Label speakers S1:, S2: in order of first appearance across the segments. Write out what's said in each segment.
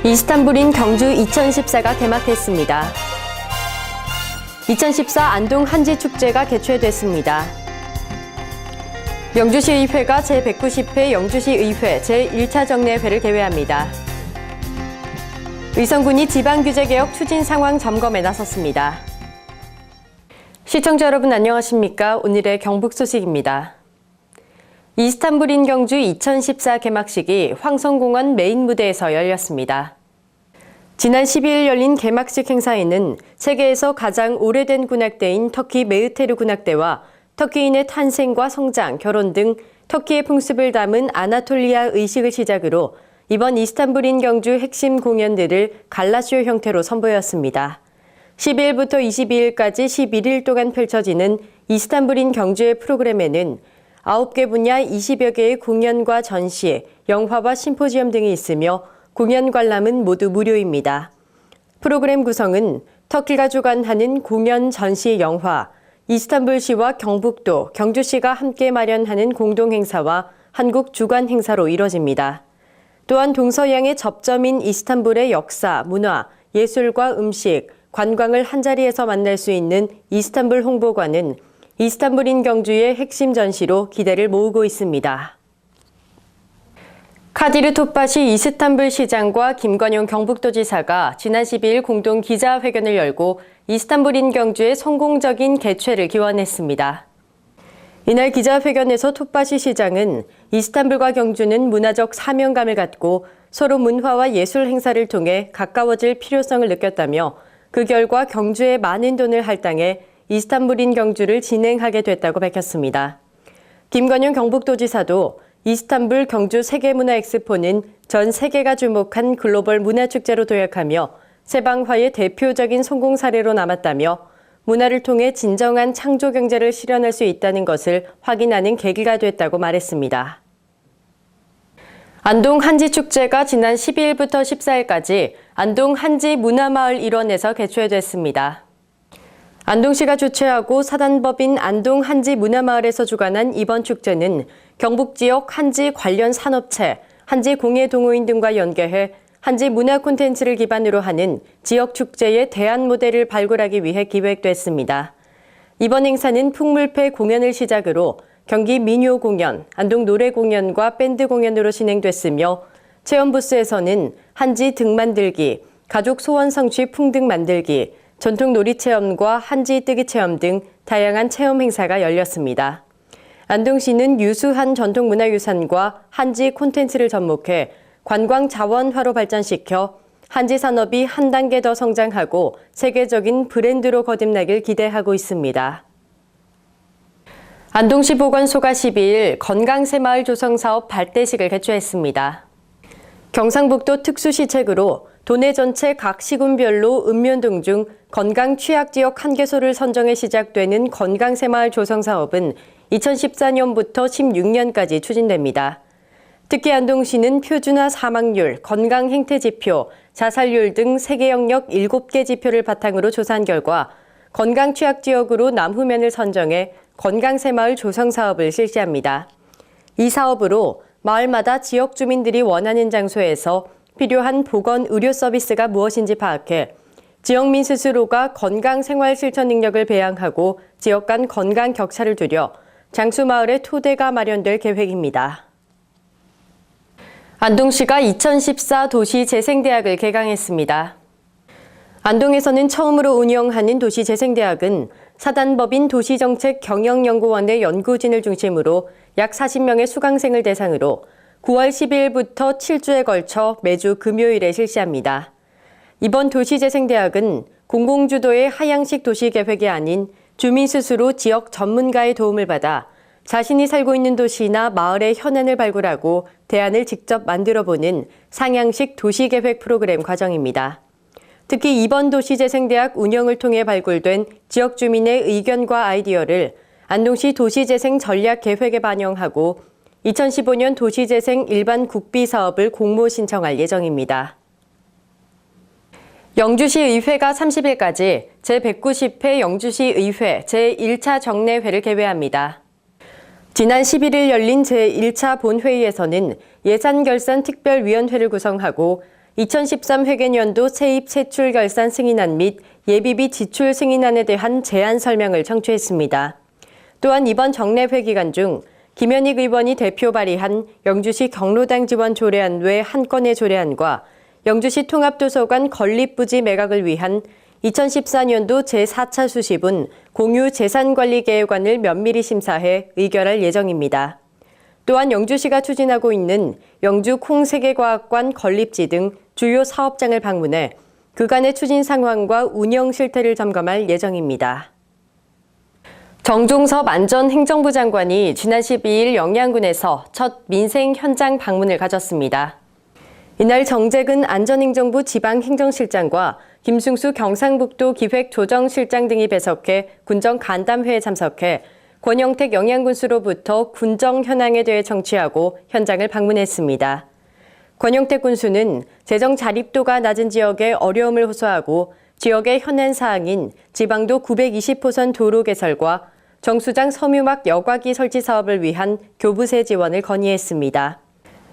S1: 이스탄불인 경주 2014가 개막했습니다. 2014 안동 한지축제가 개최됐습니다. 영주시의회가 제190회 영주시의회 제1차 정례회를 개회합니다. 의성군이 지방규제개혁 추진 상황 점검에 나섰습니다. 시청자 여러분 안녕하십니까? 오늘의 경북 소식입니다. 이스탄불인 경주 2014 개막식이 황성공원 메인 무대에서 열렸습니다. 지난 12일 열린 개막식 행사에는 세계에서 가장 오래된 군악대인 터키 메으테르 군악대와 터키인의 탄생과 성장, 결혼 등 터키의 풍습을 담은 아나톨리아 의식을 시작으로 이번 이스탄불인 경주 핵심 공연들을 갈라쇼 형태로 선보였습니다. 12일부터 22일까지 11일 동안 펼쳐지는 이스탄불인 경주의 프로그램에는 9개 분야 20여 개의 공연과 전시, 영화와 심포지엄 등이 있으며 공연 관람은 모두 무료입니다. 프로그램 구성은 터키가 주관하는 공연, 전시, 영화, 이스탄불시와 경북도, 경주시가 함께 마련하는 공동행사와 한국 주관 행사로 이뤄집니다. 또한 동서양의 접점인 이스탄불의 역사, 문화, 예술과 음식, 관광을 한자리에서 만날 수 있는 이스탄불 홍보관은 이스탄불인 경주의 핵심 전시로 기대를 모으고 있습니다. 카디르 톱바시 이스탄불 시장과 김관용 경북도지사가 지난 12일 공동 기자회견을 열고 이스탄불인 경주의 성공적인 개최를 기원했습니다. 이날 기자회견에서 톱바시 시장은 이스탄불과 경주는 문화적 사명감을 갖고 서로 문화와 예술 행사를 통해 가까워질 필요성을 느꼈다며 그 결과 경주에 많은 돈을 할당해 이스탄불인 경주를 진행하게 됐다고 밝혔습니다. 김관용 경북도지사도 이스탄불 경주 세계문화엑스포는 전 세계가 주목한 글로벌 문화축제로 도약하며 세방화의 대표적인 성공 사례로 남았다며 문화를 통해 진정한 창조 경제를 실현할 수 있다는 것을 확인하는 계기가 됐다고 말했습니다. 안동 한지축제가 지난 12일부터 14일까지 안동 한지문화마을 일원에서 개최됐습니다. 안동시가 주최하고 사단법인 안동 한지문화마을에서 주관한 이번 축제는 경북 지역 한지 관련 산업체, 한지 공예 동호인 등과 연계해 한지 문화 콘텐츠를 기반으로 하는 지역 축제의 대안 모델을 발굴하기 위해 기획됐습니다. 이번 행사는 풍물패 공연을 시작으로 경기 민요 공연, 안동 노래 공연과 밴드 공연으로 진행됐으며 체험 부스에서는 한지 등 만들기, 가족 소원 성취 풍등 만들기, 전통 놀이 체험과 한지 뜨기 체험 등 다양한 체험 행사가 열렸습니다. 안동시는 유수한 전통문화유산과 한지 콘텐츠를 접목해 관광 자원화로 발전시켜 한지 산업이 한 단계 더 성장하고 세계적인 브랜드로 거듭나길 기대하고 있습니다. 안동시 보건소가 12일 건강새마을 조성사업 발대식을 개최했습니다. 경상북도 특수시책으로 도내 전체 각 시군별로 읍면동 중 건강 취약지역 1개소를 선정해 시작되는 건강새마을 조성사업은 2014년부터 16년까지 추진됩니다. 특히 안동시는 표준화 사망률, 건강 행태 지표, 자살률 등 세계 영역 7개 지표를 바탕으로 조사한 결과 건강 취약지역으로 남후면을 선정해 건강새마을 조성사업을 실시합니다. 이 사업으로 마을마다 지역 주민들이 원하는 장소에서 필요한 보건 의료 서비스가 무엇인지 파악해 지역민 스스로가 건강 생활 실천 능력을 배양하고 지역 간 건강 격차를 두려 장수마을의 토대가 마련될 계획입니다. 안동시가 2014 도시재생대학을 개강했습니다. 안동에서는 처음으로 운영하는 도시재생대학은 사단법인 도시정책경영연구원의 연구진을 중심으로 약 40명의 수강생을 대상으로 9월 12일부터 7주에 걸쳐 매주 금요일에 실시합니다. 이번 도시재생대학은 공공주도의 하향식 도시계획이 아닌 주민 스스로 지역 전문가의 도움을 받아 자신이 살고 있는 도시나 마을의 현안을 발굴하고 대안을 직접 만들어보는 상향식 도시계획 프로그램 과정입니다. 특히 이번 도시재생대학 운영을 통해 발굴된 지역 주민의 의견과 아이디어를 안동시 도시재생 전략계획에 반영하고 2015년 도시재생 일반 국비 사업을 공모 신청할 예정입니다. 영주시의회가 30일까지 제190회 영주시의회 제1차 정례회를 개회합니다. 지난 11일 열린 제1차 본회의에서는 예산결산특별위원회를 구성하고 2013 회계년도 세입 세출 결산 승인안 및 예비비 지출 승인안에 대한 제안 설명을 청취했습니다. 또한 이번 정례회 기간 중 김현익 의원이 대표 발의한 영주시 경로당 지원 조례안 외 한 건의 조례안과 영주시 통합도서관 건립부지 매각을 위한 2014년도 제4차 수시분 공유 재산관리계획안을 면밀히 심사해 의결할 예정입니다. 또한 영주시가 추진하고 있는 영주 콩세계과학관 건립지 등 주요 사업장을 방문해 그간의 추진 상황과 운영 실태를 점검할 예정입니다. 정종섭 안전 행정부 장관이 지난 12일 영양군에서 첫 민생 현장 방문을 가졌습니다. 이날 정재근 안전행정부 지방행정실장과 김승수 경상북도 기획조정실장 등이 배석해 군정 간담회에 참석해 권영택 영양군수로부터 군정 현황에 대해 청취하고 현장을 방문했습니다. 권영택 군수는 재정 자립도가 낮은 지역에 어려움을 호소하고 지역의 현안 사항인 지방도 920호선 도로 개설과 정수장 섬유막 여과기 설치 사업을 위한 교부세 지원을 건의했습니다.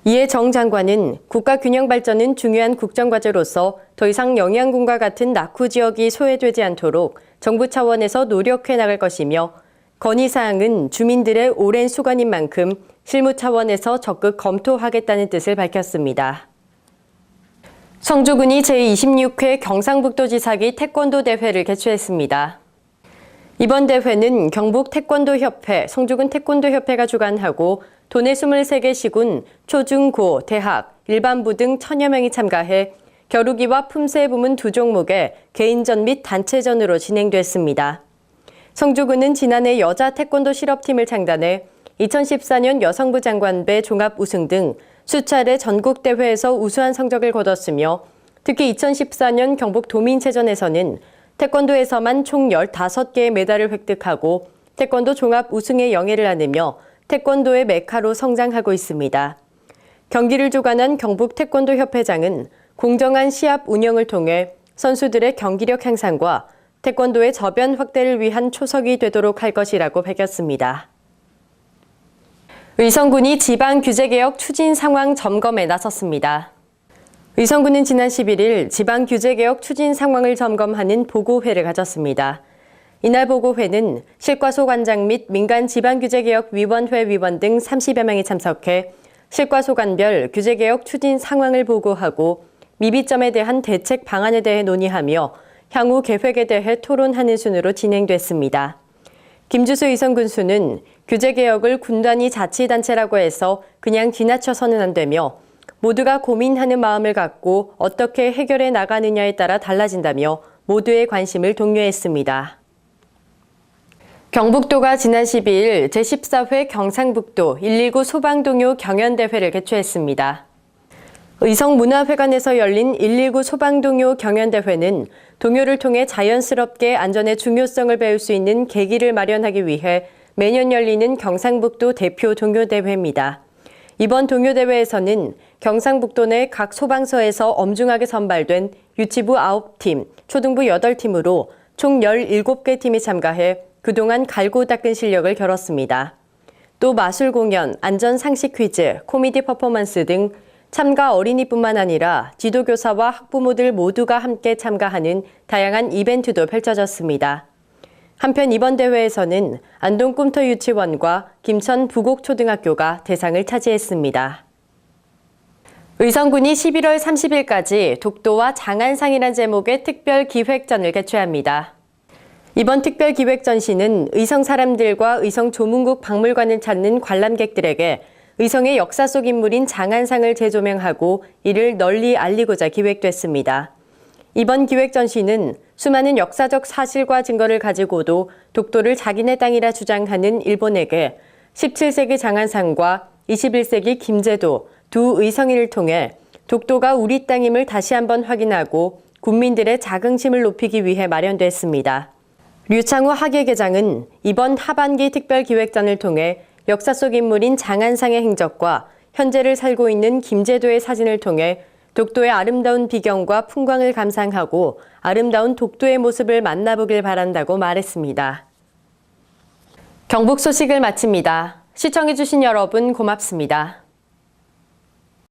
S1: 이에 정 장관은 국가 균형 발전은 중요한 국정과제로서 더 이상 영양군과 같은 낙후 지역이 소외되지 않도록 정부 차원에서 노력해 나갈 것이며 건의사항은 주민들의 오랜 수건인 만큼 실무 차원에서 적극 검토하겠다는 뜻을 밝혔습니다. 성주군이 제26회 경상북도지사기 태권도 대회를 개최했습니다. 이번 대회는 경북 태권도협회, 성주군 태권도협회가 주관하고 도내 23개 시군, 초, 중, 고, 대학, 일반부 등 1000여 명이 참가해 겨루기와 품새 부문 두 종목의 개인전 및 단체전으로 진행됐습니다. 성주군은 지난해 여자 태권도 실업팀을 창단해 2014년 여성부 장관배 종합 우승 등 수차례 전국대회에서 우수한 성적을 거뒀으며 특히 2014년 경북 도민체전에서는 태권도에서만 총 15개의 메달을 획득하고 태권도 종합 우승의 영예를 안으며 태권도의 메카로 성장하고 있습니다. 경기를 주관한 경북 태권도협회장은 공정한 시합 운영을 통해 선수들의 경기력 향상과 태권도의 저변 확대를 위한 초석이 되도록 할 것이라고 밝혔습니다. 의성군이 지방규제개혁 추진 상황 점검에 나섰습니다. 의성군은 지난 11일 지방규제개혁 추진 상황을 점검하는 보고회를 가졌습니다. 이날 보고회는 실과소관장 및 민간 지방규제개혁위원회 위원 등 30여 명이 참석해 실과소관별 규제개혁 추진 상황을 보고하고 미비점에 대한 대책 방안에 대해 논의하며 향후 계획에 대해 토론하는 순으로 진행됐습니다. 김주수 의성군수는 규제개혁을 군 단위 자치단체라고 해서 그냥 지나쳐서는 안 되며 모두가 고민하는 마음을 갖고 어떻게 해결해 나가느냐에 따라 달라진다며 모두의 관심을 독려했습니다. 경북도가 지난 12일 제14회 경상북도 119 소방동요 경연대회를 개최했습니다. 의성문화회관에서 열린 119 소방동요 경연대회는 동요를 통해 자연스럽게 안전의 중요성을 배울 수 있는 계기를 마련하기 위해 매년 열리는 경상북도 대표 동요대회입니다. 이번 동요대회에서는 경상북도 내 각 소방서에서 엄중하게 선발된 유치부 9팀, 초등부 8팀으로 총 17개 팀이 참가해 그동안 갈고 닦은 실력을 겨뤘습니다. 또 마술 공연, 안전 상식 퀴즈, 코미디 퍼포먼스 등 참가 어린이뿐만 아니라 지도교사와 학부모들 모두가 함께 참가하는 다양한 이벤트도 펼쳐졌습니다. 한편 이번 대회에서는 안동 꿈터 유치원과 김천 부곡초등학교가 대상을 차지했습니다. 의성군이 11월 30일까지 독도와 장안상이란 제목의 특별 기획전을 개최합니다. 이번 특별 기획전시는 의성 사람들과 의성 조문국 박물관을 찾는 관람객들에게 의성의 역사 속 인물인 장안상을 재조명하고 이를 널리 알리고자 기획됐습니다. 이번 기획전시는 수많은 역사적 사실과 증거를 가지고도 독도를 자기네 땅이라 주장하는 일본에게 17세기 장안상과 21세기 김제도 두 의성인을 통해 독도가 우리 땅임을 다시 한번 확인하고 국민들의 자긍심을 높이기 위해 마련됐습니다. 류창호 학예계장은 이번 하반기 특별기획전을 통해 역사 속 인물인 장안상의 행적과 현재를 살고 있는 김제도의 사진을 통해 독도의 아름다운 비경과 풍광을 감상하고 아름다운 독도의 모습을 만나보길 바란다고 말했습니다. 경북 소식을 마칩니다. 시청해주신 여러분 고맙습니다.